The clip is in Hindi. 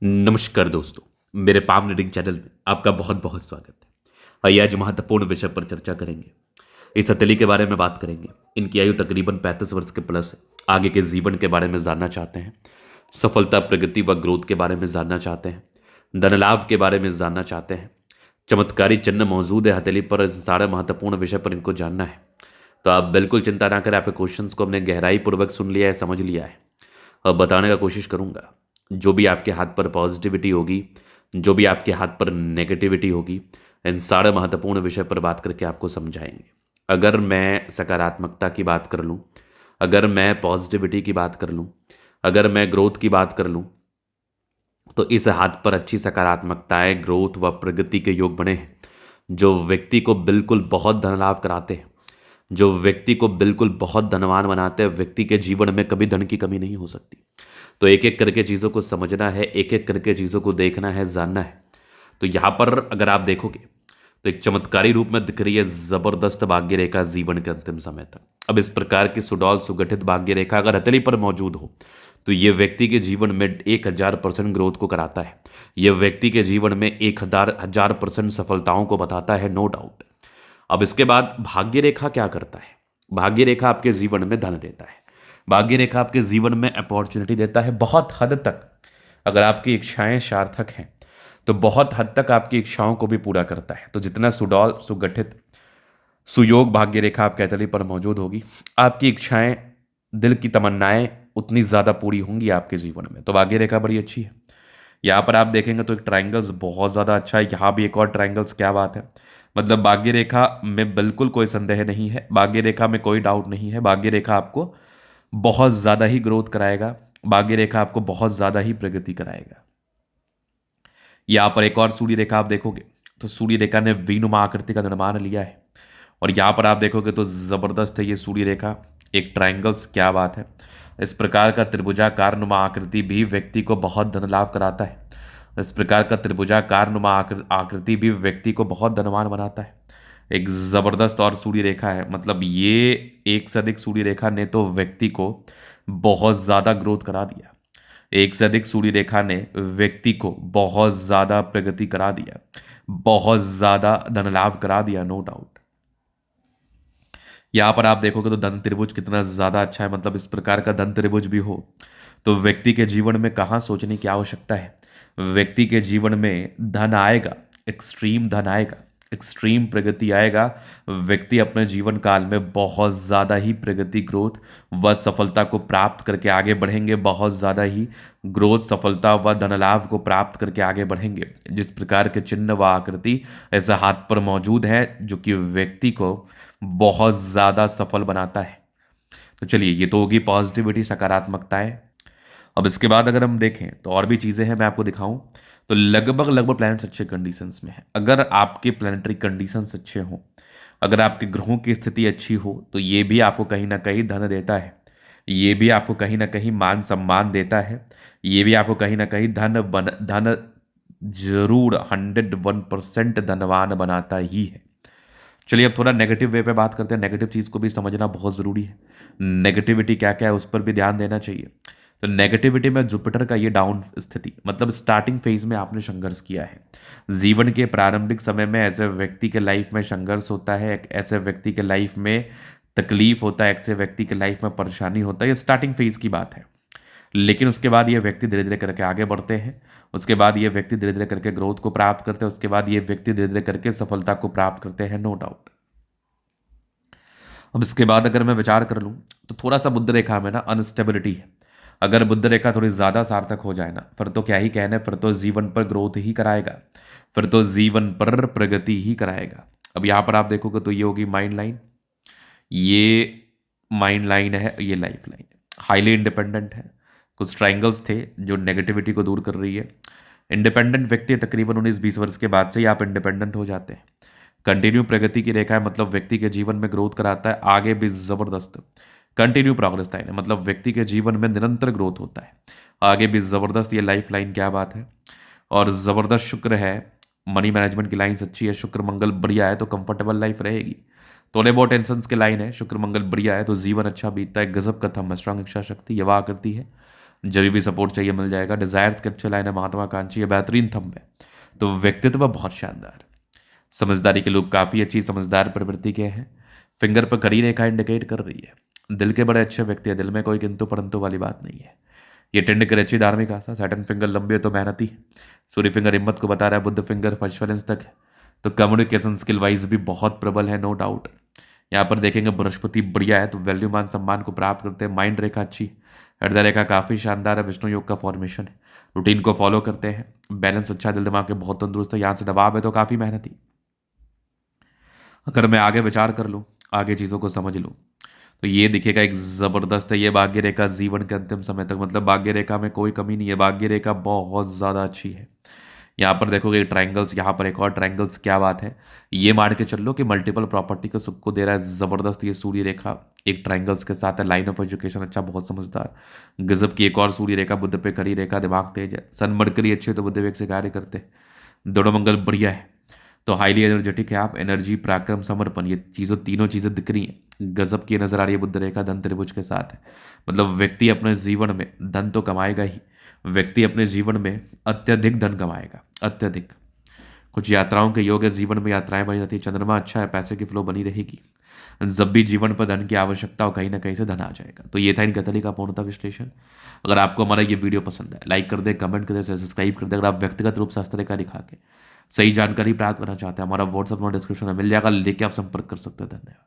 नमस्कार दोस्तों, मेरे पाम रीडिंग चैनल में आपका बहुत बहुत स्वागत है। आइए आज महत्वपूर्ण विषय पर चर्चा करेंगे। इस हथेली के बारे में बात करेंगे। इनकी आयु तकरीबन 35 वर्ष के प्लस है। आगे के जीवन के बारे में जानना चाहते हैं, सफलता, प्रगति व ग्रोथ के बारे में जानना चाहते हैं, धन लाभ के बारे में जानना चाहते हैं। चमत्कारी चिन्ह मौजूद है हथेली पर। इस सारे महत्वपूर्ण विषय पर इनको जानना है तो आप बिल्कुल चिंता ना करें। आपके क्वेश्चंस को हमने गहराई पूर्वक सुन लिया है, समझ लिया है और बताने का कोशिश करूंगा। जो भी आपके हाथ पर पॉजिटिविटी होगी, जो भी आपके हाथ पर नेगेटिविटी होगी, इन सारे महत्वपूर्ण विषय पर बात करके आपको समझाएंगे। अगर मैं सकारात्मकता की बात कर लूँ, अगर मैं पॉजिटिविटी की बात कर लूँ, अगर मैं ग्रोथ की बात कर लूँ, तो इस हाथ पर अच्छी सकारात्मकताएं, ग्रोथ व प्रगति के योग बने हैं, जो व्यक्ति को बिल्कुल बहुत धन लाभ कराते हैं, जो व्यक्ति को बिल्कुल बहुत धनवान बनाते हैं। व्यक्ति के जीवन में कभी धन की कमी नहीं हो सकती। तो एक एक करके चीज़ों को समझना है, एक एक करके चीज़ों को देखना है, जानना है। तो यहाँ पर अगर आप देखोगे तो एक चमत्कारी रूप में दिख रही है जबरदस्त भाग्य रेखा जीवन के अंतिम समय तक। अब इस प्रकार की सुडौल सुगठित भाग्य रेखा अगर हथेली पर मौजूद हो तो ये व्यक्ति के जीवन में 1000% ग्रोथ को कराता है। यह व्यक्ति के जीवन में 1000% सफलताओं को बताता है, नो डाउट। अब इसके बाद भाग्य रेखा क्या करता है? भाग्य रेखा आपके जीवन में धन देता है। भाग्य रेखा आपके जीवन में अपॉर्चुनिटी देता है बहुत हद तक। अगर आपकी इच्छाएं सार्थक हैं तो बहुत हद तक आपकी इच्छाओं को भी पूरा करता है। तो जितना सुडौल सुगठित सुयोग भाग्य रेखा आपके हथेली पर मौजूद होगी, आपकी इच्छाएं, दिल की तमन्नाएं उतनी ज्यादा पूरी होंगी आपके जीवन में। तो भाग्य रेखा बड़ी अच्छी है। यहाँ पर आप देखेंगे तो एक ट्राइंगल्स बहुत ज्यादा अच्छा है। यहाँ भी एक और ट्राइंगल्स, क्या बात है। मतलब भाग्य रेखा में बिल्कुल कोई संदेह नहीं है, भाग्य रेखा में कोई डाउट नहीं है। भाग्य रेखा आपको बहुत ज़्यादा ही ग्रोथ कराएगा, भाग्य रेखा आपको बहुत ज़्यादा ही प्रगति कराएगा। यहाँ पर एक और सूर्य रेखा आप देखोगे तो सूर्य रेखा ने वीनुमा आकृति का निर्माण लिया है। और यहाँ पर आप देखोगे तो ज़बरदस्त है ये सूर्य रेखा, एक ट्राइंगल्स, क्या बात है। इस प्रकार का त्रिभुजाकार नुमा आकृति भी व्यक्ति को बहुत धन लाभ कराता है। इस प्रकार का त्रिभुजाकार नुमा आकृति भी व्यक्ति को बहुत धनवान बनाता है। एक जबरदस्त और सूर्य रेखा है। मतलब ये एक से अधिक सूर्य रेखा ने तो व्यक्ति को बहुत ज्यादा ग्रोथ करा दिया। एक से अधिक सूर्य रेखा ने व्यक्ति को बहुत ज्यादा प्रगति करा दिया, बहुत ज्यादा धन लाभ करा दिया, नो डाउट। यहां पर आप देखोगे तो धन त्रिभुज कितना ज्यादा अच्छा है। मतलब इस प्रकार का धन त्रिभुज भी हो तो व्यक्ति के जीवन में कहाँ सोचने की आवश्यकता है। व्यक्ति के जीवन में धन आएगा, एक्सट्रीम धन आएगा, एक्सट्रीम प्रगति आएगा। व्यक्ति अपने जीवन काल में बहुत ज़्यादा ही प्रगति, ग्रोथ व सफलता को प्राप्त करके आगे बढ़ेंगे। बहुत ज़्यादा ही ग्रोथ, सफलता व धन लाभ को प्राप्त करके आगे बढ़ेंगे। जिस प्रकार के चिन्ह व आकृति ऐसे हाथ पर मौजूद है जो कि व्यक्ति को बहुत ज़्यादा सफल बनाता है। तो चलिए, ये तो होगी पॉजिटिविटी, सकारात्मकताएं। अब इसके बाद अगर हम देखें तो और भी चीज़ें हैं, मैं आपको दिखाऊं तो लगभग लगभग प्लैनेट्स अच्छे कंडीशंस में है। अगर आपके प्लैनेटरी कंडीशंस अच्छे हों, अगर आपके ग्रहों की स्थिति अच्छी हो तो ये भी आपको कहीं ना कहीं धन देता है। ये भी आपको कहीं ना कहीं मान सम्मान देता है। ये भी आपको कहीं ना कहीं धन जरूर 101% धनवान बनाता ही है। चलिए अब थोड़ा नेगेटिव वे पे बात करते हैं। नेगेटिव चीज़ को भी समझना बहुत ज़रूरी है। नेगेटिविटी क्या क्या है उस पर भी ध्यान देना चाहिए। तो नेगेटिविटी में जुपिटर का ये डाउन स्थिति, मतलब स्टार्टिंग फेज में आपने संघर्ष किया है। जीवन के प्रारंभिक समय में ऐसे व्यक्ति के लाइफ में संघर्ष होता है, ऐसे व्यक्ति के लाइफ में तकलीफ होता है, ऐसे व्यक्ति के लाइफ में परेशानी होता है। ये स्टार्टिंग फेज की बात है। लेकिन उसके बाद ये व्यक्ति धीरे धीरे करके आगे बढ़ते हैं। उसके बाद ये व्यक्ति धीरे धीरे करके ग्रोथ को प्राप्त करते हैं। उसके बाद ये व्यक्ति धीरे धीरे करके सफलता को प्राप्त करते हैं, नो डाउट। अब इसके बाद अगर मैं विचार कर लूँ तो थोड़ा सा बुध रेखा में ना अनस्टेबिलिटी है। अगर बुध रेखा थोड़ी ज़्यादा सार्थक हो जाए ना, फिर तो क्या ही कहना है, फिर तो जीवन पर ग्रोथ ही कराएगा, फिर तो जीवन पर प्रगति ही कराएगा। अब यहाँ पर आप देखोगे तो ये होगी माइंड लाइन, ये माइंड लाइन है, ये लाइफ लाइन है। हाईली इंडिपेंडेंट है। कुछ ट्राइंगल्स थे जो नेगेटिविटी को दूर कर रही है। इंडिपेंडेंट व्यक्ति तकरीबन 19-20 वर्ष के बाद से ही आप इंडिपेंडेंट हो जाते हैं। कंटिन्यू प्रगति की रेखा है, मतलब व्यक्ति के जीवन में ग्रोथ कराता है, आगे भी जबरदस्त कंटिन्यू प्रोग्रेस लाइन है। मतलब व्यक्ति के जीवन में निरंतर ग्रोथ होता है, आगे भी जबरदस्त ये लाइफ लाइन, क्या बात है। और जबरदस्त शुक्र है, मनी मैनेजमेंट की लाइन्स अच्छी है, शुक्र मंगल बढ़िया है तो कंफर्टेबल लाइफ रहेगी। थोड़े बहुत टेंशन की लाइन है, शुक्र मंगल बढ़िया है तो जीवन अच्छा बीतता है। गजब का थम, स्ट्रांग इच्छा शक्ति, यवा आकृति है, जब भी सपोर्ट चाहिए मिल जाएगा। डिजायर्स के अच्छे लाइन है, महत्वाकांक्षी है, बेहतरीन थंब है। तो व्यक्तित्व बहुत शानदार। समझदारी के लूप काफी अच्छी समझदार प्रवृत्ति के हैं। फिंगर पर कड़ी रेखा इंडिकेट कर रही है। दिल के बड़े अच्छे व्यक्ति है, दिल में कोई किंतु परंतु वाली बात नहीं है। ये टेंड करे अच्छी धार्मिक आशा। सैटर्न फिंगर लंबी है तो मेहनती है। सूर्य फिंगर हिम्मत को बता रहा है। बुद्ध फिंगर फर्स्ट तक है। तो कम्युनिकेशन स्किल वाइज भी बहुत प्रबल है, नो डाउट। यहाँ पर देखेंगे बृहस्पति बढ़िया है तो वैल्यू मान सम्मान को प्राप्त करते हैं। माइंड रेखा अच्छी, हृदय रेखा काफी शानदार है, विष्णु योग का फॉर्मेशन है। रूटीन को फॉलो करते हैं, बैलेंस अच्छा, दिल दिमाग के बहुत तंदुरुस्त है। यहाँ से दबाव है तो काफी मेहनती। अगर मैं आगे विचार कर लूँ, आगे चीज़ों को समझ लूँ, तो ये दिखेगा एक ज़बरदस्त है। ये भाग्य रेखा जीवन के अंतिम समय तक, मतलब भाग्य रेखा में कोई कमी नहीं है, भाग्य रेखा बहुत ज़्यादा अच्छी है। यहाँ पर देखोगे ट्रायंगल्स, यहाँ पर एक और ट्रायंगल्स, क्या बात है। ये मान के चल लो कि मल्टीपल प्रॉपर्टी को सबको दे रहा है ज़बरदस्त। ये सूर्य रेखा एक ट्रायंगल्स के साथ है। लाइन ऑफ एजुकेशन अच्छा, बहुत समझदार, गजब की एक और सूर्य रेखा। बुद्ध पे खड़ी रेखा, दिमाग तेज है। सन मरकरी अच्छे तो बुद्ध वेग से कार्य करते हैं। दोनों मंगल बढ़िया है तो हाईली एनर्जेटिक है आप। एनर्जी, पराक्रम, समर्पण, ये चीज़ों तीनों चीज़ें दिख रही हैं, गजब की नजर आ रही है। बुद्ध रेखा धन त्रिभुज के साथ है। मतलब व्यक्ति अपने जीवन में धन तो कमाएगा ही, व्यक्ति अपने जीवन में अत्यधिक धन कमाएगा, अत्यधिक। कुछ यात्राओं के योग है, जीवन में यात्राएं बनी रहती है। चंद्रमा अच्छा है, पैसे की फ्लो बनी रहेगी। जब भी जीवन पर धन की आवश्यकता हो, कहीं ना कहीं से धन आ जाएगा। तो ये था इनका तली का पूर्णता विश्लेषण। अगर आपको हमारा ये वीडियो पसंद है, लाइक कर दे, कमेंट कर दे, सब्सक्राइब कर दे। अगर आप व्यक्तिगत रूप से हस्तरेखा दिखा के सही जानकारी प्राप्त करना चाहते हैं, हमारा व्हाट्सअप नंबर डिस्क्रिप्शन में मिल जाएगा, लेके आप संपर्क कर सकते हैं। धन्यवाद।